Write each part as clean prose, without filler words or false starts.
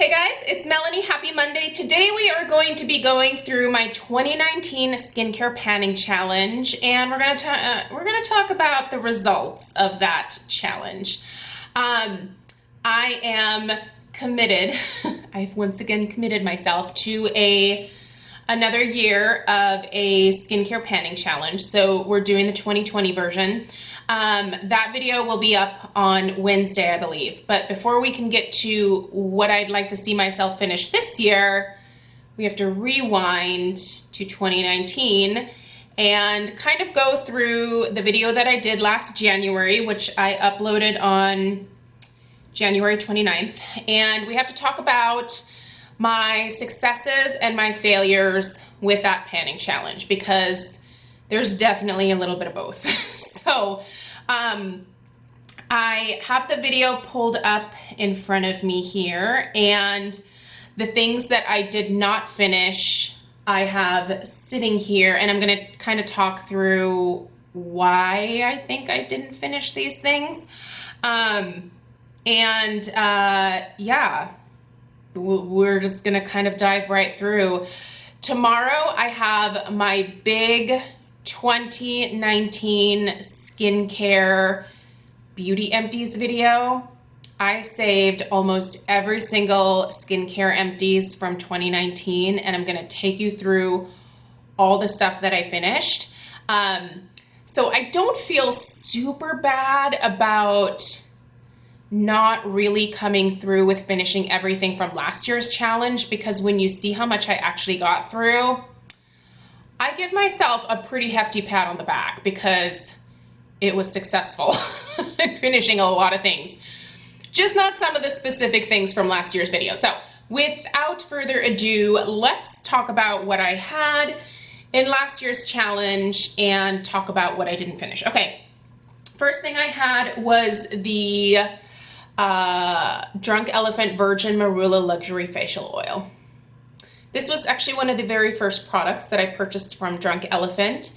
Hey guys, it's Melanie. Happy Monday. Today we are going to be going through my 2019 skincare panning challenge, and we're going to talk about the results of that challenge. I am committed. I've once again committed myself to another year of a skincare panning challenge. So we're doing the 2020 version. That video will be up on Wednesday, I believe. But before we can get to what I'd like to see myself finish this year, we have to rewind to 2019 and kind of go through the video that I did last January, which I uploaded on January 29th. And we have to talk about my successes and my failures with that panning challenge, because there's definitely a little bit of both. So I have the video pulled up in front of me here, and the things that I did not finish I have sitting here, and I'm going to kind of talk through why I think I didn't finish these things. Yeah, we're just going to kind of dive right through. Tomorrow I have my big 2019 skincare beauty empties video. I saved almost every single skincare empties from 2019, and I'm gonna take you through all the stuff that I finished. So I don't feel super bad about not really coming through with finishing everything from last year's challenge, because when you see how much I actually got through, I give myself a pretty hefty pat on the back because it was successful in finishing a lot of things. Just not some of the specific things from last year's video. So without further ado, let's talk about what I had in last year's challenge and talk about what I didn't finish. Okay, first thing I had was the Drunk Elephant Virgin Marula Luxury Facial Oil. This was actually one of the very first products that I purchased from Drunk Elephant,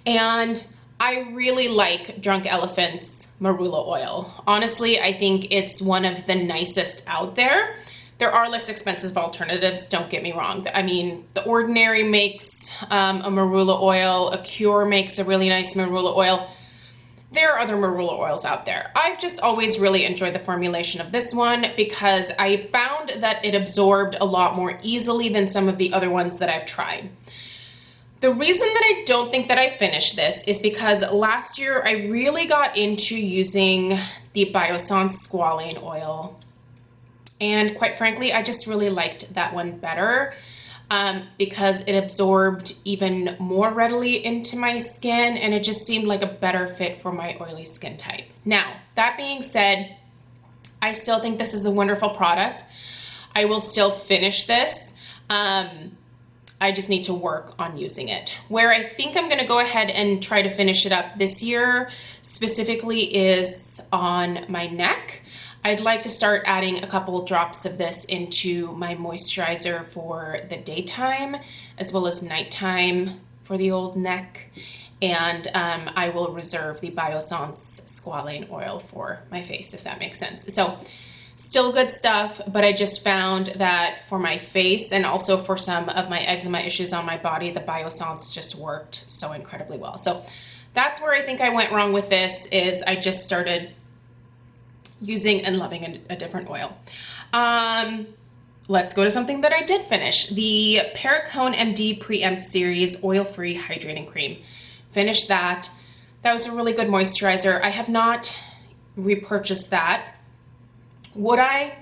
and I really like Drunk Elephant's Marula oil. Honestly, I think it's one of the nicest out there. There are less expensive alternatives, don't get me wrong. I mean, The Ordinary makes a Marula oil, Acure makes a really nice Marula oil. There are other marula oils out there. I've just always really enjoyed the formulation of this one because I found that it absorbed a lot more easily than some of the other ones that I've tried. The reason that I don't think that I finished this is because last year I really got into using the Biossance Squalane oil. And quite frankly, I just really liked that one better. Because it absorbed even more readily into my skin, and it just seemed like a better fit for my oily skin type. Now, that being said, I still think this is a wonderful product. I will still finish this. I just need to work on using it. Where I think I'm gonna go ahead and try to finish it up this year specifically is on my neck. I'd like to start adding a couple drops of this into my moisturizer for the daytime as well as nighttime for the old neck. And I will reserve the Biossance Squalane oil for my face, if that makes sense. So still good stuff, but I just found that for my face and also for some of my eczema issues on my body, the Biossance just worked so incredibly well. So that's where I think I went wrong with this, is I just started using and loving a different oil. Let's go to something that I did finish. The Perricone MD Preempt Series Oil-Free Hydrating Cream. Finished that. That was a really good moisturizer. I have not repurchased that. Would I?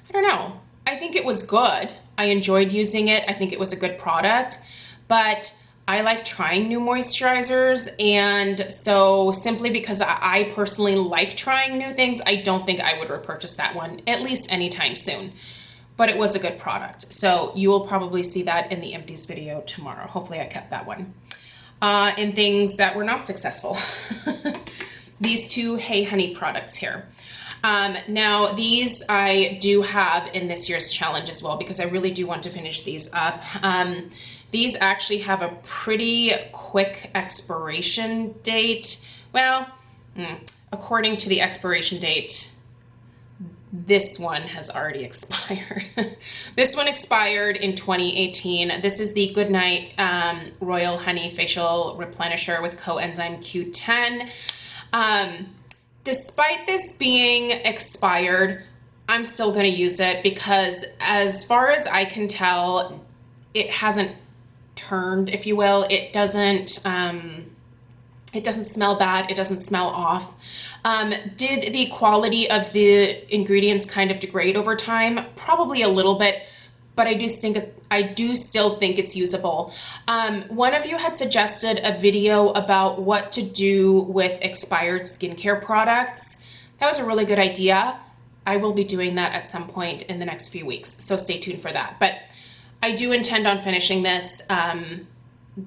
I don't know. I think it was good. I enjoyed using it. I think it was a good product, but I like trying new moisturizers, and so simply because I personally like trying new things, I don't think I would repurchase that one, at least anytime soon. But it was a good product, so you will probably see that in the empties video tomorrow. Hopefully I kept that one. In things that were not successful. These two Hey Honey products here. Now these I do have in this year's challenge as well, because I really do want to finish these up. These actually have a pretty quick expiration date. Well, according to the expiration date, this one has already expired. This one expired in 2018. This is the Goodnight Royal Honey Facial Replenisher with coenzyme Q10. Despite this being expired, I'm still going to use it because as far as I can tell, it hasn't turned, if you will. It doesn't smell bad. It doesn't smell off. Did the quality of the ingredients kind of degrade over time? Probably a little bit, but I do still think it's usable. One of you had suggested a video about what to do with expired skincare products. That was a really good idea. I will be doing that at some point in the next few weeks, so stay tuned for that. But I do intend on finishing this.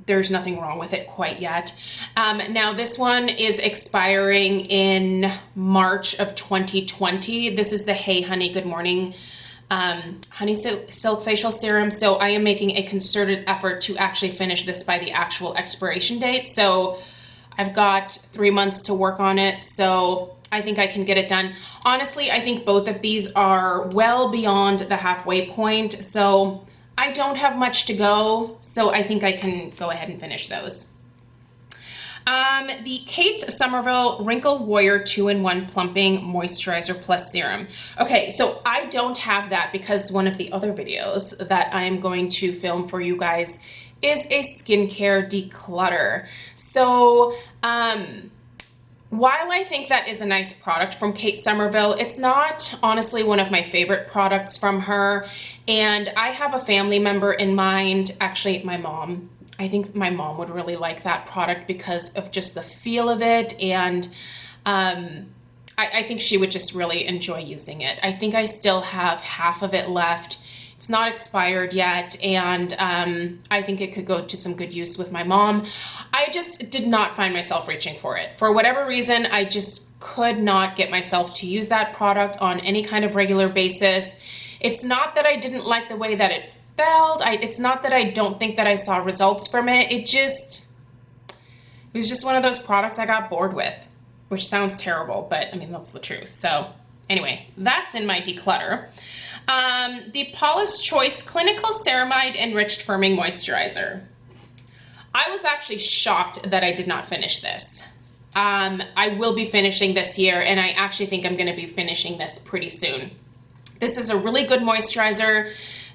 There's nothing wrong with it quite yet. Now this one is expiring in March of 2020. This is the Hey Honey Good Morning Honey Silk Facial Serum. So I am making a concerted effort to actually finish this by the actual expiration date. So I've got 3 months to work on it. So I think I can get it done. Honestly, I think both of these are well beyond the halfway point. So I don't have much to go, so I think I can go ahead and finish those. The Kate Somerville Wrinkle Warrior 2-in-1 Plumping Moisturizer Plus Serum. Okay, so I don't have that because one of the other videos that I am going to film for you guys is a skincare declutter. So, while I think that is a nice product from Kate Somerville, it's not honestly one of my favorite products from her. And I have a family member in mind, actually my mom. I think my mom would really like that product because of just the feel of it. And I think she would just really enjoy using it. I think I still have half of it left. It's not expired yet, and I think it could go to some good use with my mom. I just did not find myself reaching for it. For whatever reason, I just could not get myself to use that product on any kind of regular basis. It's not that I didn't like the way that it felt. It's not that I don't think that I saw results from it. It was just one of those products I got bored with, which sounds terrible, but I mean, that's the truth. So anyway, that's in my declutter. The Paulas Choice Clinical Ceramide Enriched Firming Moisturizer. I was actually shocked that I did not finish this. I will be finishing this year, and I actually think I'm going to be finishing this pretty soon. This is a really good moisturizer.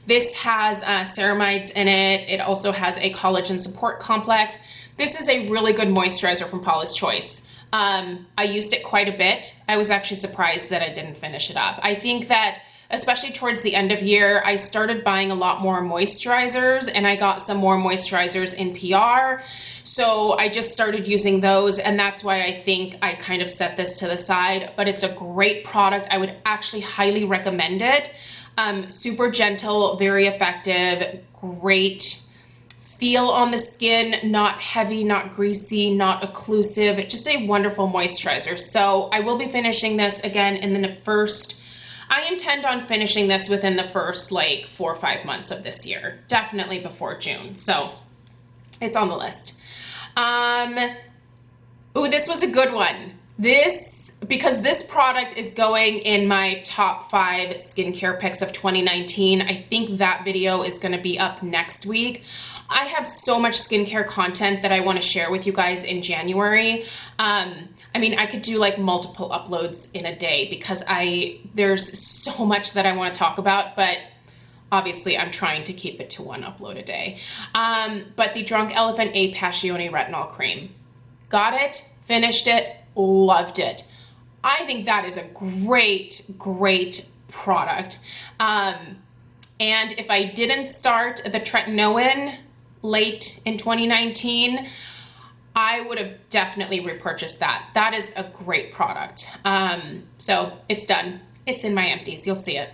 This has ceramides in it. It also has a collagen support complex. This is a really good moisturizer from Paulas Choice. I used it quite a bit. I was actually surprised that I didn't finish it up. I think that especially towards the end of year, I started buying a lot more moisturizers, and I got some more moisturizers in PR. So I just started using those, and that's why I think I kind of set this to the side, but it's a great product. I would actually highly recommend it. Super gentle, very effective, great feel on the skin, not heavy, not greasy, not occlusive, just a wonderful moisturizer. So I will be finishing this again in the I intend on finishing this within the first like 4 or 5 months of this year, definitely before June. So it's on the list. Ooh, this was a good one. Because this product is going in my top 5 skincare picks of 2019. I think that video is going to be up next week. I have so much skincare content that I want to share with you guys in January. I mean, I could do like multiple uploads in a day because there's so much that I want to talk about, but obviously I'm trying to keep it to 1 upload a day. But the Drunk Elephant A Passione Retinol Cream. Got it, finished it, loved it. I think that is a great, great product. And if I didn't start the tretinoin late in 2019, I would have definitely repurchased that. That is a great product. So it's done. It's in my empties. You'll see it.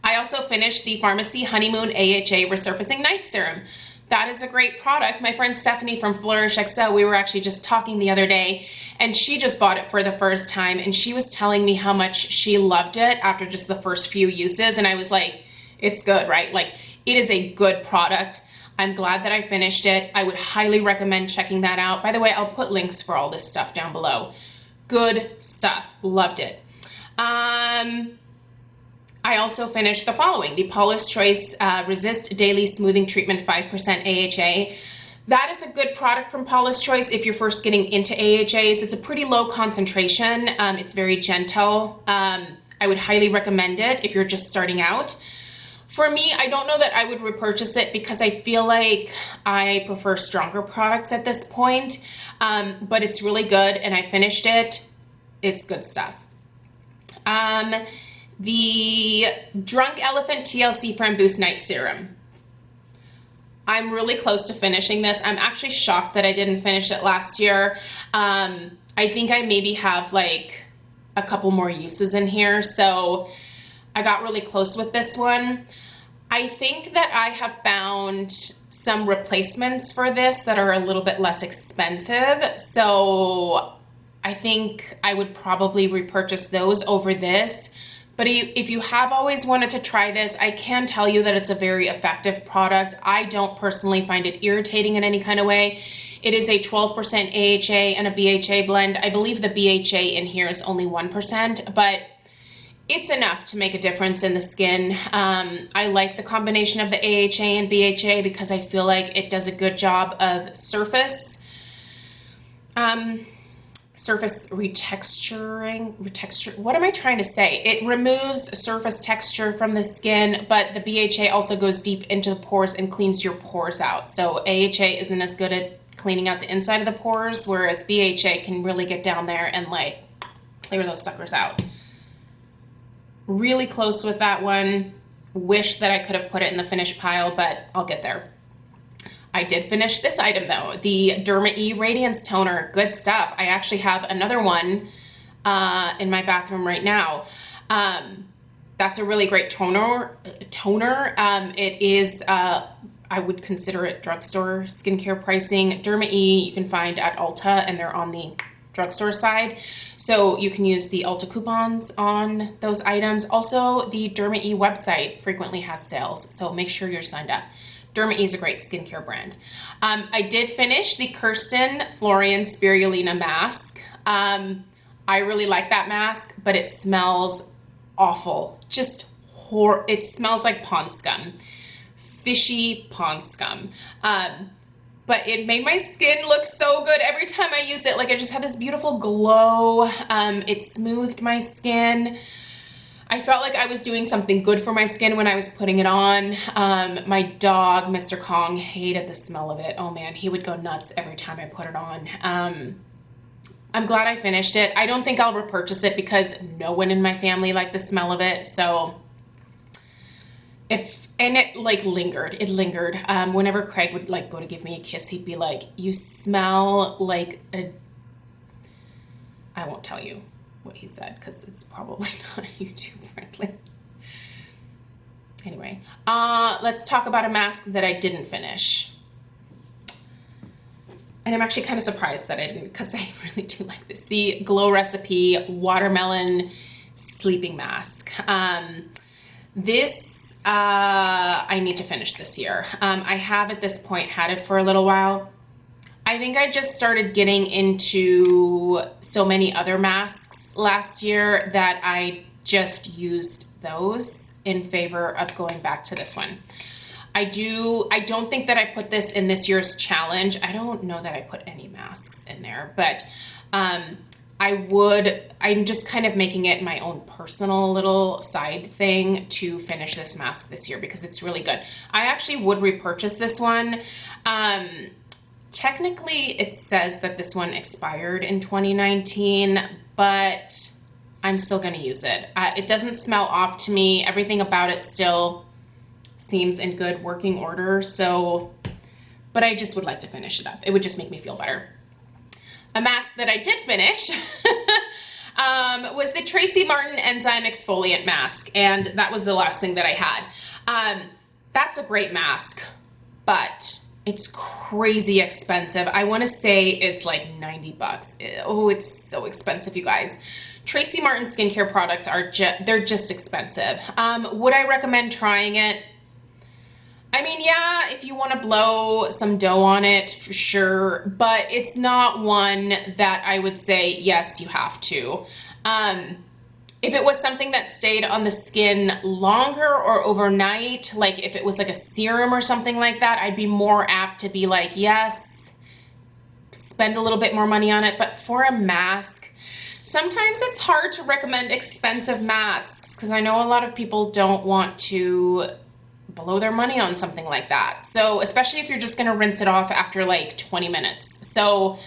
I also finished the Pharmacy Honeymoon AHA Resurfacing Night Serum. That is a great product. My friend Stephanie from Flourish XO, we were actually just talking the other day, and she just bought it for the first time, and she was telling me how much she loved it after just the first few uses, and I was like, it's good, right? Like, it is a good product. I'm glad that I finished it. I would highly recommend checking that out. By the way, I'll put links for all this stuff down below. Good stuff. Loved it. I also finished the following, the Paulas Choice Resist Daily Smoothing Treatment 5% AHA. That is a good product from Paulas Choice if you're first getting into AHAs. It's a pretty low concentration. It's very gentle. I would highly recommend it if you're just starting out. For me, I don't know that I would repurchase it because I feel like I prefer stronger products at this point, but it's really good and I finished it. It's good stuff. The Drunk Elephant TLC Friend Boost Night Serum. I'm really close to finishing this. I'm actually shocked that I didn't finish it last year. I think I maybe have like a couple more uses in here, so I got really close with this one. I think that I have found some replacements for this that are a little bit less expensive, so I think I would probably repurchase those over this. But if you have always wanted to try this, I can tell you that it's a very effective product. I don't personally find it irritating in any kind of way. It is a 12% AHA and a BHA blend. I believe the BHA in here is only 1%, but it's enough to make a difference in the skin. I like the combination of the AHA and BHA because I feel like it does a good job of surface retexturing, what am I trying to say? It removes surface texture from the skin, but the BHA also goes deep into the pores and cleans your pores out. So AHA isn't as good at cleaning out the inside of the pores, whereas BHA can really get down there and like clear those suckers out. Really close with that one. Wish that I could have put it in the finished pile, but I'll get there. I did finish this item though, the Derma E Radiance Toner. Good stuff. I actually have another one in my bathroom right now. That's a really great toner. It is, I would consider it drugstore skincare pricing. Derma E you can find at Ulta, and they're on the drugstore side. So you can use the Ulta coupons on those items. Also, the Derma E website frequently has sales, so make sure you're signed up. Derma E is a great skincare brand. I did finish the Kirsten Florian Spirulina mask. I really like that mask, but it smells awful. Just it smells like pond scum. Fishy pond scum. But it made my skin look so good every time I used it. Like I just had this beautiful glow. It smoothed my skin. I felt like I was doing something good for my skin when I was putting it on. My dog, Mr. Kong, hated the smell of it. Oh man, he would go nuts every time I put it on. I'm glad I finished it. I don't think I'll repurchase it because no one in my family liked the smell of it. So and it like lingered. It lingered. Whenever Craig would like go to give me a kiss, he'd be like, "You smell like a..." I won't tell you what he said because it's probably not YouTube friendly. Anyway, let's talk about a mask that I didn't finish. And I'm actually kind of surprised that I didn't, because I really do like this. The Glow Recipe Watermelon Sleeping Mask. This, I need to finish this year. I have at this point had it for a little while. I think I just started getting into so many other masks last year that I just used those in favor of going back to this one. I don't think that I put this in this year's challenge. I don't know that I put any masks in there, but I'm just kind of making it my own personal little side thing to finish this mask this year because it's really good. I actually would repurchase this one. Technically, it says that this one expired in 2019, but I'm still going to use it. It doesn't smell off to me. Everything about it still seems in good working order. So, but I just would like to finish it up. It would just make me feel better. A mask that I did finish was the Tracy Martin Enzyme Exfoliant Mask, and that was the last thing that I had. That's a great mask, but it's crazy expensive. I want to say it's like 90 bucks. Oh, it's so expensive, you guys. Tracy Martin skincare products they're just expensive. Would I recommend trying it? I mean, yeah, if you want to blow some dough on it, for sure, but it's not one that I would say, yes, you have to. If it was something that stayed on the skin longer or overnight, like if it was like a serum or something like that, I'd be more apt to be like, yes, spend a little bit more money on it. But for a mask, sometimes it's hard to recommend expensive masks because I know a lot of people don't want to blow their money on something like that. So especially if you're just gonna rinse it off after like 20 minutes. So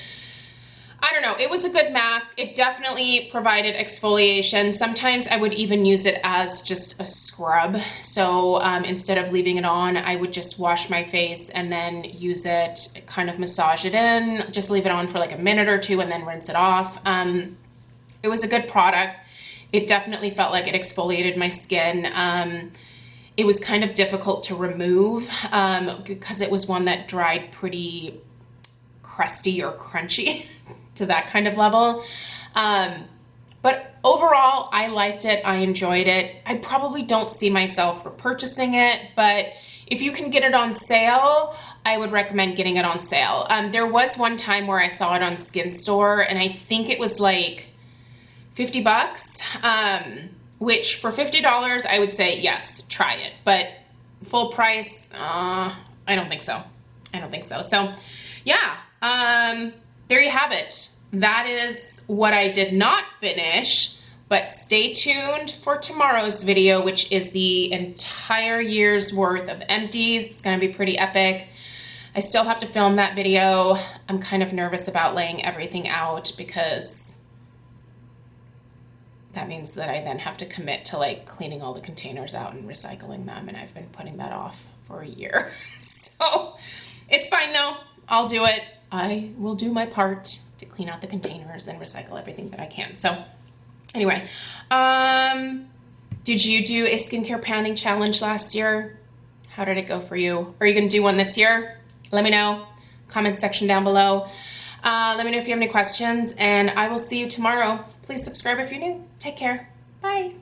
I don't know, it was a good mask. It definitely provided exfoliation. Sometimes I would even use it as just a scrub. So instead of leaving it on, I would just wash my face and then use it, kind of massage it in, just leave it on for like a minute or two and then rinse it off. It was a good product. It definitely felt like it exfoliated my skin. It was kind of difficult to remove because it was one that dried pretty crusty or crunchy to that kind of level. But overall, I liked it. I enjoyed it. I probably don't see myself repurchasing it, but if you can get it on sale, I would recommend getting it on sale. There was one time where I saw it on Skin Store, and I think it was like 50 bucks, which for $50, I would say, yes, try it. But full price, I don't think so. I don't think so. So yeah, there you have it. That is what I did not finish, but stay tuned for tomorrow's video, which is the entire year's worth of empties. It's gonna be pretty epic. I still have to film that video. I'm kind of nervous about laying everything out because that means that I then have to commit to like cleaning all the containers out and recycling them, and I've been putting that off for a year. So it's fine though, I'll do it. I will do my part to clean out the containers and recycle everything that I can. So anyway, did you do a skincare panning challenge last year? How did it go for you? Are you gonna do one this year? Let me know, comment section down below. Let me know if you have any questions, and I will see you tomorrow. Please subscribe if you're new. Take care. Bye.